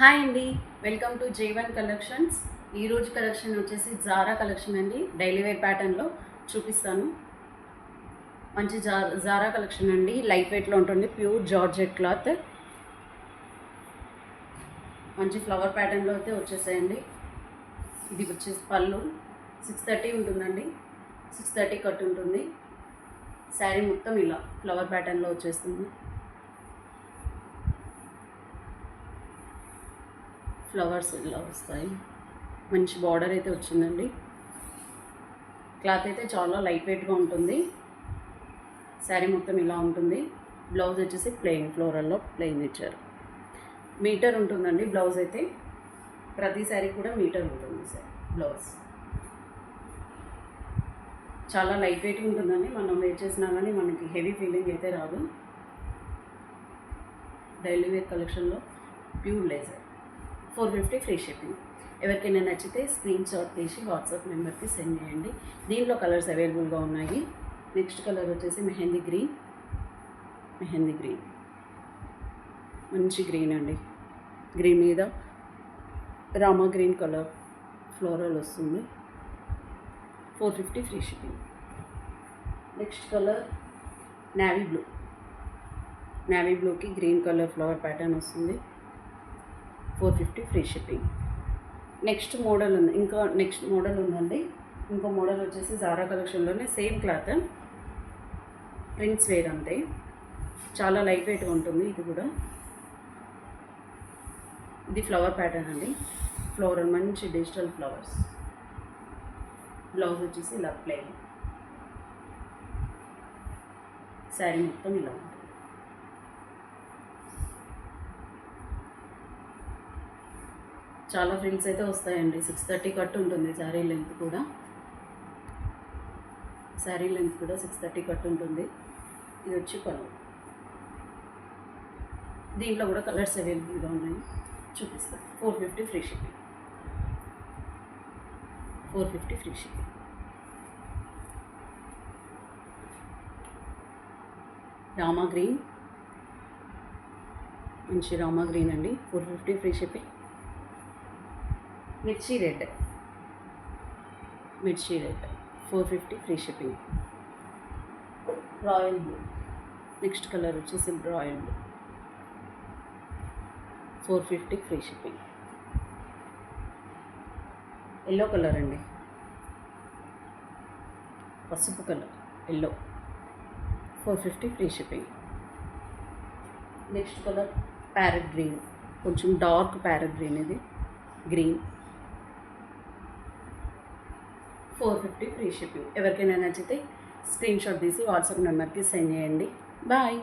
Hi అండి, welcome to J1 collections. ఈరోజు collection వచ్చేసి జారా కలెక్షన్ అండి. డైలీ వేర్ ప్యాటర్న్లో చూపిస్తాను. మంచి జారా కలెక్షన్ అండి. లైట్ వెయిట్లో ఉంటుంది. Pure georgette cloth. మంచి ఫ్లవర్ ప్యాటర్న్లో అయితే వచ్చేసాయండి. ఇది వచ్చేసి పళ్ళు 630 ఉంటుందండి. 630 కట్ ఉంటుంది. శారీ మొత్తం ఇలా ఫ్లవర్ ప్యాటర్న్లో వచ్చేస్తుంది. ఫ్లవర్స్ ఇలా వస్తాయి. మంచి బార్డర్ అయితే వచ్చిందండి. క్లాత్ అయితే చాలా లైట్ వెయిట్గా ఉంటుంది. శారీ మొత్తం ఇలా ఉంటుంది. బ్లౌజ్ వచ్చేసి ప్లెయిన్ ఫ్లోరల్లో ప్లెయిన్ ఇచ్చారు. మీటర్ ఉంటుందండి బ్లౌజ్ అయితే. ప్రతి శారీ కూడా మీటర్ ఉంటుంది సార్ బ్లౌజ్. చాలా లైట్ వెయిట్గా ఉంటుందండి. మనం వేర్ చేసినా కానీ మనకి హెవీ ఫీలింగ్ అయితే రాదు. డైలీ వేర్ కలెక్షన్లో ప్యూర్ లేజర్ 450 ఫ్రీ షిప్పింగ్. ఎవరికైనా నచ్చితే స్క్రీన్ షాట్ తీసి వాట్సాప్ నెంబర్కి సెండ్ చేయండి. దీంట్లో కలర్స్ అవైలబుల్గా ఉన్నాయి. నెక్స్ట్ కలర్ వచ్చేసి మెహందీ గ్రీన్. మంచి గ్రీన్ అండి. గ్రీన్ మీద రామా గ్రీన్ కలర్ ఫ్లోరల్ వస్తుంది. 450 free shipping. Next colour navy బ్లూకి గ్రీన్ కలర్ ఫ్లవర్ ప్యాటర్న్ వస్తుంది. 450 ఫ్రీ షిప్పింగ్. నెక్స్ట్ మోడల్ ఉందండి. ఇంకో మోడల్ వచ్చేసి జారా కలెక్షన్లోనే సేమ్ క్లాత్, ప్రింట్స్ వేర్ అంతే. చాలా లైట్ వెయిట్గా ఉంటుంది. ఇది కూడా ఇది ఫ్లవర్ ప్యాటర్న్ అండి. ఫ్లోరల్ మంచి డిజిటల్ ఫ్లవర్స్. బ్లౌజ్ వచ్చేసి ఇలా ప్లెయిన్. శారీ మొత్తం ఇలా ఉంటుంది. చాలా ఫ్రిల్స్ అయితే వస్తాయండి. 630 కట్ ఉంటుంది. శారీ లెంత్ కూడా 630 కట్ ఉంటుంది. ఇది వచ్చి పళ్ళు. దీంట్లో కూడా కలర్స్ అవైలబుల్గా ఉన్నాయి, చూపిస్తాను. 450 ఫ్రీ షిప్పింగ్. రామా గ్రీన్, మంచి రామా గ్రీన్ అండి. 450 ఫ్రీ షిప్పింగ్. మిర్చి red 450 free shipping. Royal blue, next colour వచ్చేసి royal blue 450 free shipping. Yellow colour అండి, పసుపు colour yellow 450 free shipping. Next colour parrot green, కొంచెం డార్క్ ప్యారెట్ గ్రీన్. ఇది గ్రీన్ 450 ఫ్రీ షిప్పింగ్. ఎవరికైనా నచ్చితే స్క్రీన్ షాట్ తీసి WhatsApp నెంబర్కి సెండ్ చేయండి. బాయ్.